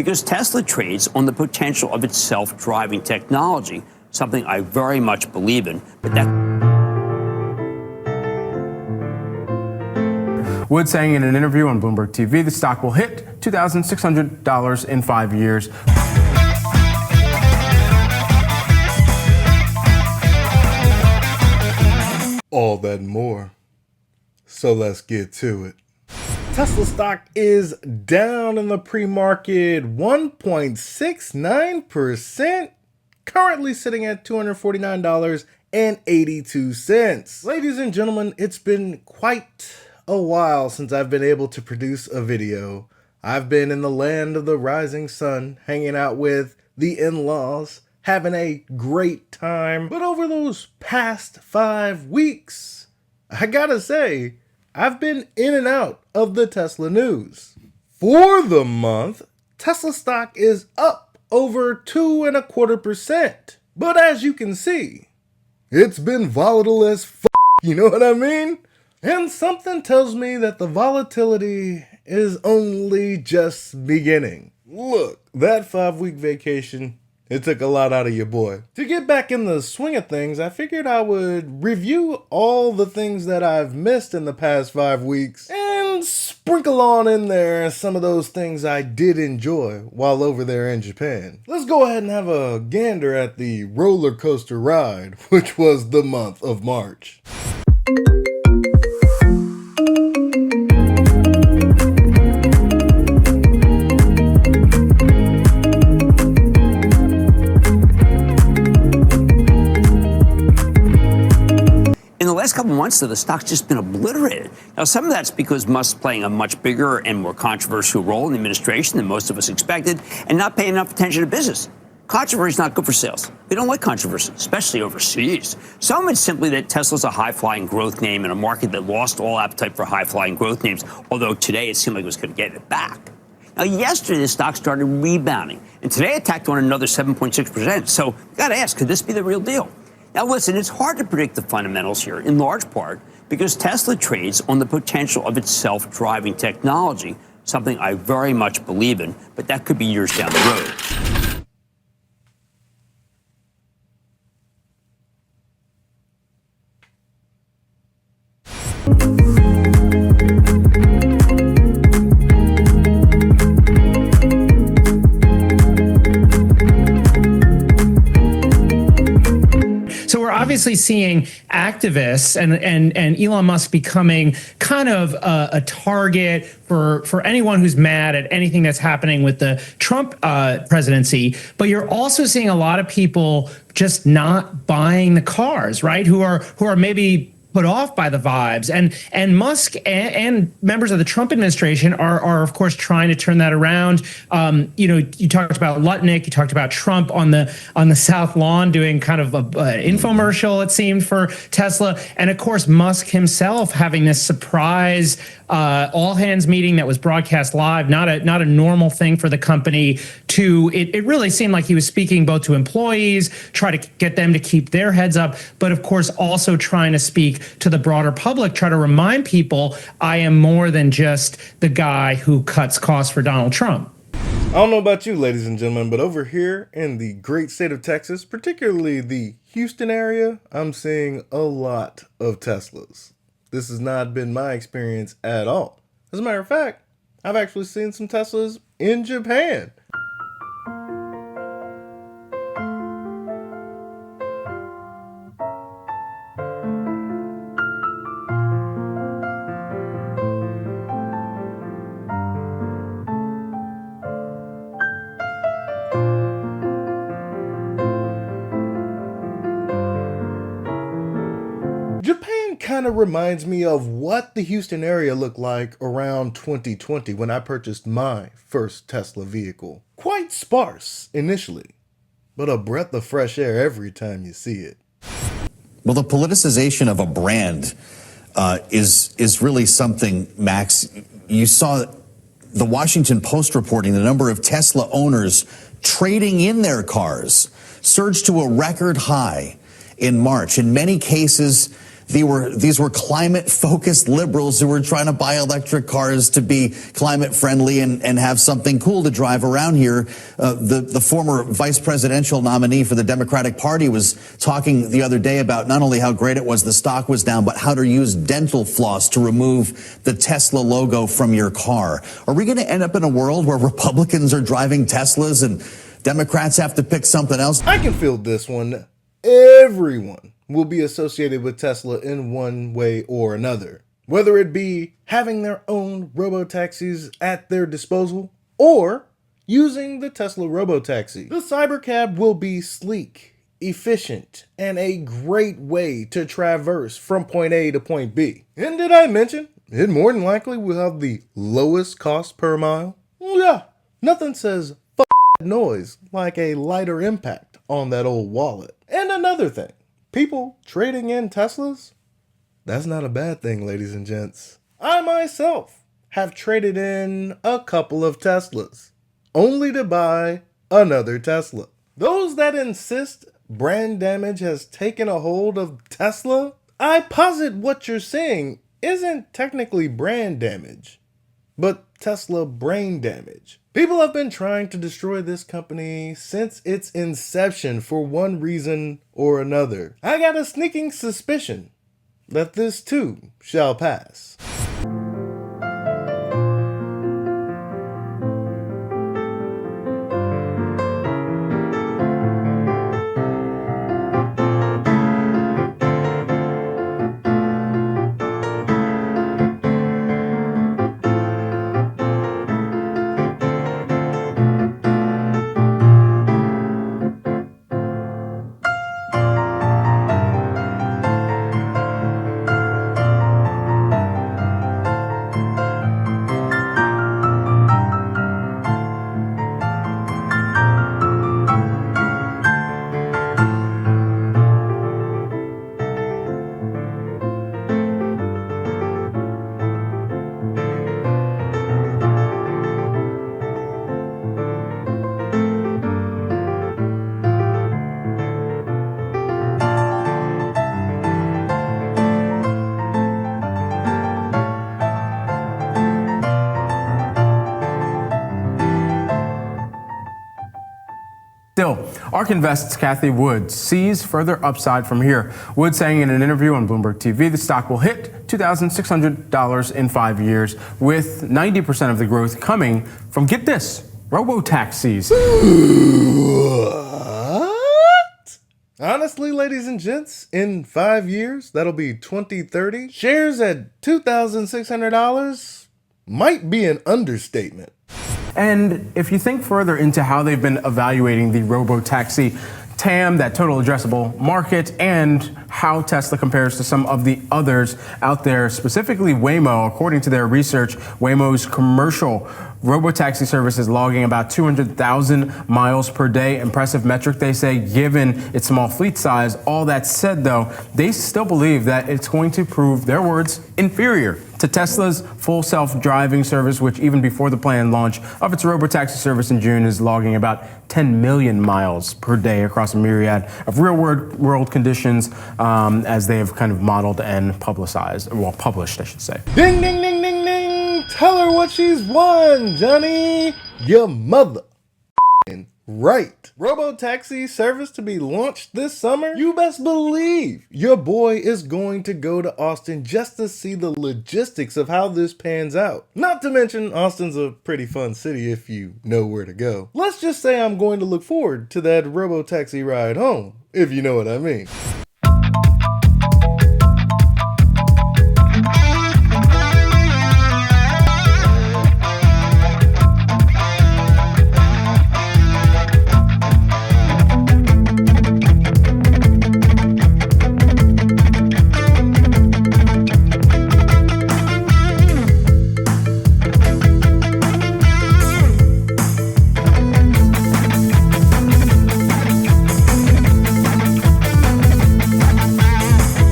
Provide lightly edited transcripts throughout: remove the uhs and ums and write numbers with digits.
because Tesla trades on the potential of its self-driving technology, something I very much believe in, but that... Wood saying in an interview on Bloomberg TV the stock will hit $2,600 in 5 years. All that and more. So let's get to it. Tesla stock is down in the pre-market 1.69%, currently sitting at $249.82. Ladies and gentlemen, it's been quite a while since I've been able to produce a video. I've been in the land of the rising sun, hanging out with the in-laws, having a great time. But over those past 5 weeks, I gotta say, I've been in and out of the Tesla news. For the month, Tesla stock is up over 2.25%. But as you can see, it's been volatile as f***, you know what I mean? And something tells me that the volatility is only just beginning. Look, that 5-week vacation, it took a lot out of your boy. To get back in the swing of things, I figured I would review all the things that I've missed in the past 5 weeks and sprinkle on in there some of those things I did enjoy while over there in Japan. Let's go ahead and have a gander at the roller coaster ride, which was the month of March. Last couple months, though, the stock's just been obliterated. Now, some of that's because Musk's playing a much bigger and more controversial role in the administration than most of us expected, and not paying enough attention to business. Controversy is not good for sales. We don't like controversy, especially overseas. Some of it's simply that Tesla's a high-flying growth name in a market that lost all appetite for high-flying growth names, although today it seemed like it was going to get it back. Now, yesterday, the stock started rebounding, and today it tacked on another 7.6%. So, you got to ask, could this be the real deal? Now, listen, it's hard to predict the fundamentals here, in large part because Tesla trades on the potential of its self-driving technology, something I very much believe in, but that could be years down the road. Obviously seeing activists and Elon Musk becoming kind of a target for anyone who's mad at anything that's happening with the Trump presidency. But you're also seeing a lot of people just not buying the cars, right? Who are maybe put off by the vibes, and Musk and members of the Trump administration are of course trying to turn that around. You talked about Lutnick, you talked about Trump on the South Lawn doing kind of an infomercial, it seemed, for Tesla, and of course Musk himself having this surprise all hands meeting that was broadcast live, not a normal thing for the company. It really seemed like he was speaking both to employees, try to get them to keep their heads up, but of course also trying to speak to the broader public, try to remind people, I am more than just the guy who cuts costs for Donald Trump. I don't know about you, ladies and gentlemen, but over here in the great state of Texas, particularly the Houston area, I'm seeing a lot of Teslas. This has not been my experience at all. As a matter of fact, I've actually seen some Teslas in Japan. Japan kind of reminds me of what the Houston area looked like around 2020 when I purchased my first Tesla vehicle. Quite sparse initially, but a breath of fresh air every time you see it. Well, the politicization of a brand is really something, Max. You saw the Washington Post reporting the number of Tesla owners trading in their cars surged to a record high in March. In many cases, these were climate-focused liberals who were trying to buy electric cars to be climate-friendly and have something cool to drive around here. The former vice presidential nominee for the Democratic Party was talking the other day about not only how great it was the stock was down, but how to use dental floss to remove the Tesla logo from your car. Are we going to end up in a world where Republicans are driving Teslas and Democrats have to pick something else? I can feel this one. Everyone will be associated with Tesla in one way or another. Whether it be having their own robo-taxis at their disposal or using the Tesla robo-taxi. The Cybercab will be sleek, efficient, and a great way to traverse from point A to point B. And did I mention, it more than likely will have the lowest cost per mile? Yeah, nothing says noise like a lighter impact on that old wallet. And another thing, people trading in Teslas, that's not a bad thing, ladies and gents. I myself have traded in a couple of Teslas, only to buy another Tesla. Those that insist brand damage has taken a hold of Tesla, I posit what you're seeing isn't technically brand damage, but Tesla brain damage. People have been trying to destroy this company since its inception for one reason or another. I got a sneaking suspicion that this too shall pass. Still, ARK Invest's Cathie Wood sees further upside from here. Wood saying in an interview on Bloomberg TV the stock will hit $2,600 in 5 years, with 90% of the growth coming from, get this, robo-taxis. What? Honestly, ladies and gents, in 5 years, that'll be 2030, shares at $2,600 might be an understatement. And if you think further into how they've been evaluating the robo-taxi TAM, that total addressable market, and how Tesla compares to some of the others out there, specifically Waymo, according to their research, Waymo's commercial robo-taxi service is logging about 200,000 miles per day. Impressive metric, they say, given its small fleet size. All that said, though, they still believe that it's going to prove, their words, inferior to Tesla's full self-driving service, which even before the planned launch of its robotaxi service in June is logging about 10 million miles per day across a myriad of real-world conditions, as they have kind of modeled and published, I should say. Ding, ding, ding, ding, ding. Tell her what she's won, Johnny. Your mother. Right. Robo-taxi service to be launched this summer? You best believe your boy is going to go to Austin just to see the logistics of how this pans out. Not to mention, Austin's a pretty fun city if you know where to go. Let's just say I'm going to look forward to that robo-taxi ride home, if you know what I mean.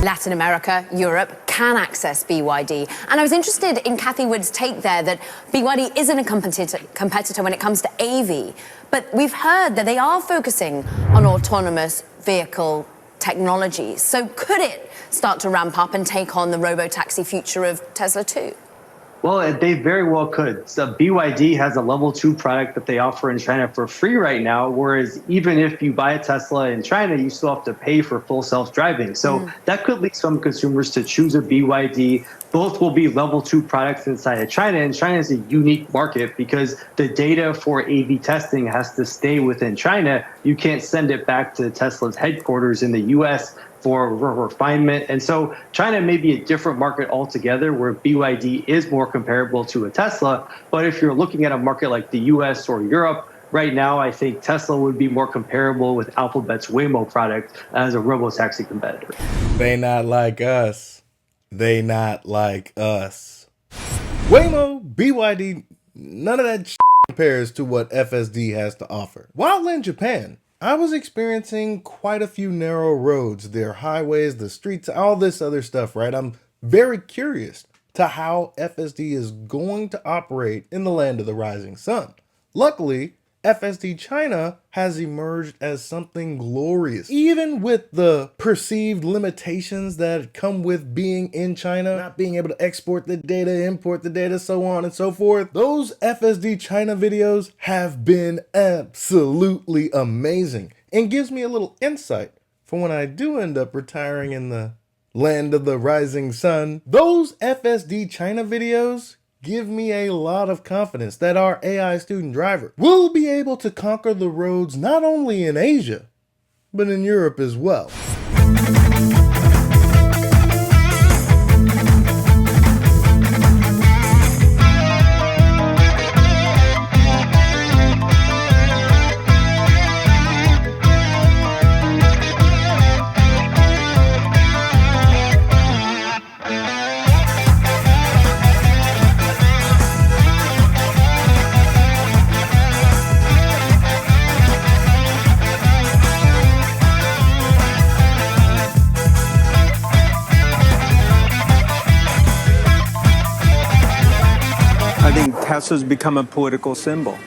Latin America, Europe can access BYD. And I was interested in Cathie Wood's take there that BYD isn't a competitor when it comes to AV. But we've heard that they are focusing on autonomous vehicle technology. So could it start to ramp up and take on the robo-taxi future of Tesla too? Well, they very well could. So BYD has a level 2 product that they offer in China for free right now, whereas even if you buy a Tesla in China, you still have to pay for full self-driving. So that could lead some consumers to choose a BYD. Both will be level 2 products inside of China, and China is a unique market because the data for AV testing has to stay within China. You can't send it back to Tesla's headquarters in the US for refinement. And so China may be a different market altogether where BYD is more comparable to a Tesla. But if you're looking at a market like the US or Europe, right now, I think Tesla would be more comparable with Alphabet's Waymo product as a robo-taxi competitor. They not like us. They not like us. Waymo, BYD, none of that compares to what FSD has to offer. While in Japan, I was experiencing quite a few narrow roads, their highways, the streets, all this other stuff, right? I'm very curious to how FSD is going to operate in the land of the rising sun. Luckily, FSD China has emerged as something glorious. Even with the perceived limitations that come with being in China, not being able to export the data, import the data, so on and so forth, those FSD China videos have been absolutely amazing and gives me a little insight for when I do end up retiring in the land of the rising sun. Those FSD China videos give me a lot of confidence that our AI student driver will be able to conquer the roads not only in Asia, but in Europe as well. Tesla's become a political symbol.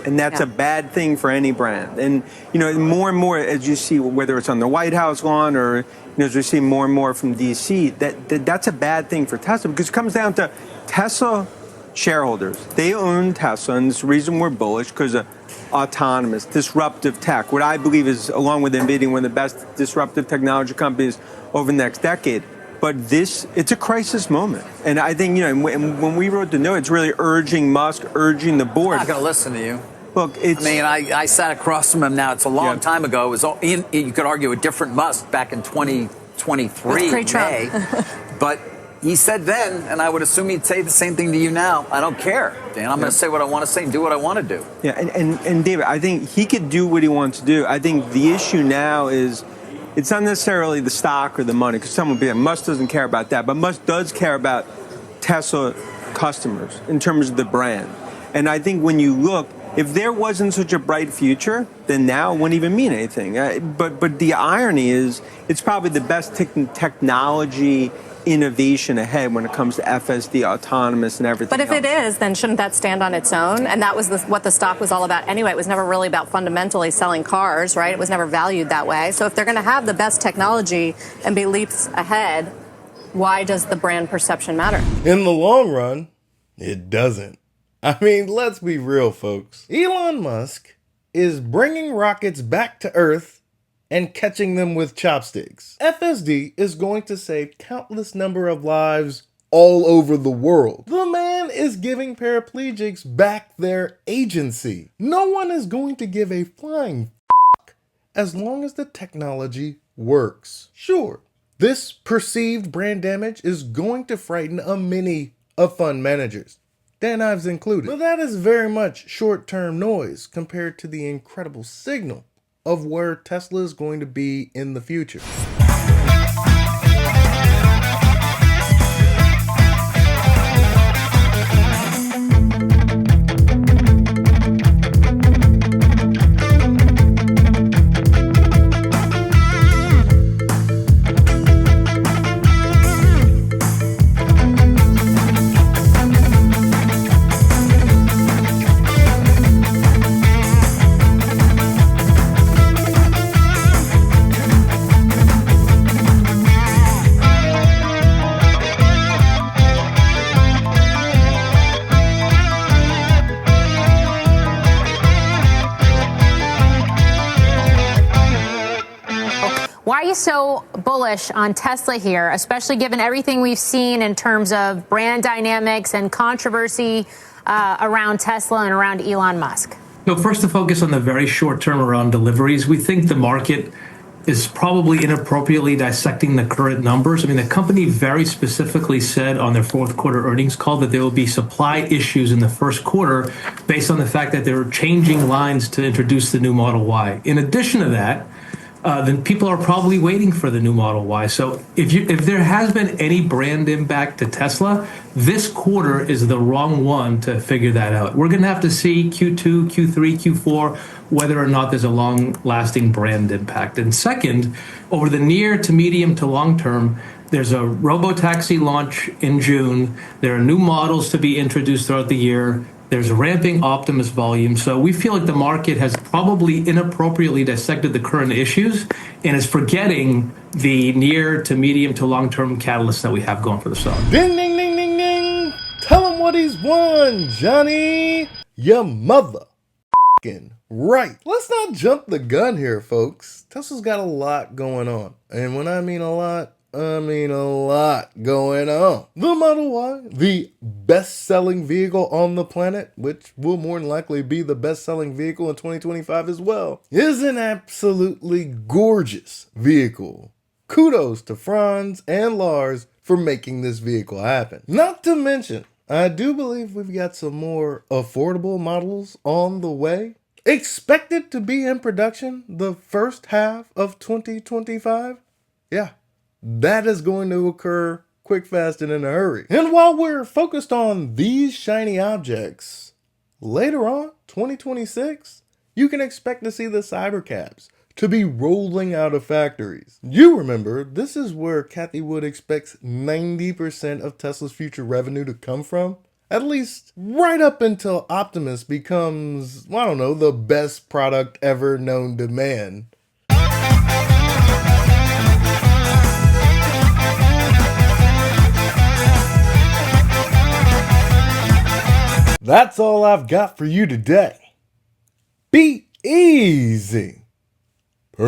And that's a bad thing for any brand. And, you know, more and more, as you see, whether it's on the White House lawn or, you know, as we see more and more from D.C., that's a bad thing for Tesla because it comes down to Tesla shareholders. They own Tesla, and it's the reason we're bullish because of autonomous, disruptive tech, what I believe is, along with NVIDIA, one of the best disruptive technology companies over the next decade. But it's a crisis moment. And I think, you know, when we wrote the note, it's really urging Musk, urging the board. I'm not going to listen to you. Look, it's... I mean, I sat across from him now. It's a long time ago. It was you could argue a different Musk back in 2023 May. But he said then, and I would assume he'd say the same thing to you now. I don't care, Dan. I'm going to say what I want to say and do what I want to do. Yeah, and David, I think he could do what he wants to do. I think the issue now is... It's not necessarily the stock or the money, because someone will be like, Musk doesn't care about that, but Musk does care about Tesla customers in terms of the brand. And I think when you look, if there wasn't such a bright future, then now it wouldn't even mean anything. But the irony is, it's probably the best technology innovation ahead when it comes to FSD, autonomous, and everything But if else. it is, then shouldn't that stand on its own? And that was what the stock was all about anyway. It was never really about fundamentally selling cars, right? It was never valued that way. So if they're going to have the best technology and be leaps ahead, why does the brand perception matter? In the long run, it doesn't. I mean, let's be real, folks. Elon Musk is bringing rockets back to Earth and catching them with chopsticks. FSD is going to save countless number of lives all over the world. The man is giving paraplegics back their agency. No one is going to give a flying f*** as long as the technology works. Sure, this perceived brand damage is going to frighten a many of fund managers, Dan Ives included. But that is very much short-term noise compared to the incredible signal of where Tesla is going to be in the future. so bullish on Tesla here, especially given everything we've seen in terms of brand dynamics and controversy around Tesla and around Elon Musk? So first, to focus on the very short term around deliveries, we think the market is probably inappropriately dissecting the current numbers. I mean, the company very specifically said on their fourth quarter earnings call that there will be supply issues in the first quarter based on the fact that they're changing lines to introduce the new Model Y. In addition to that, then people are probably waiting for the new Model Y. So if there has been any brand impact to Tesla, this quarter is the wrong one to figure that out. We're going to have to see Q2, Q3, Q4, whether or not there's a long-lasting brand impact. And second, over the near to medium to long term, there's a robotaxi launch in June. There are new models to be introduced throughout the year. There's ramping Optimus volume. So we feel like the market has probably inappropriately dissected the current issues and is forgetting the near to medium to long-term catalysts that we have going for the stock. Ding, ding, ding, ding, ding. Tell him what he's won, Johnny. Your mother. Right. Let's not jump the gun here, folks. Tesla's got a lot going on. And when I mean a lot going on. The Model Y, the best-selling vehicle on the planet, which will more than likely be the best-selling vehicle in 2025 as well, is an absolutely gorgeous vehicle. Kudos to Franz and Lars for making this vehicle happen. Not to mention, I do believe we've got some more affordable models on the way, expected to be in production the first half of 2025. Yeah. That is going to occur quick, fast, and in a hurry. And while we're focused on these shiny objects, later on, 2026, you can expect to see the Cybercabs to be rolling out of factories. You remember, this is where Cathie Wood expects 90% of Tesla's future revenue to come from. At least right up until Optimus becomes, I don't know, the best product ever known to man. That's all I've got for you today. Be easy. Peace.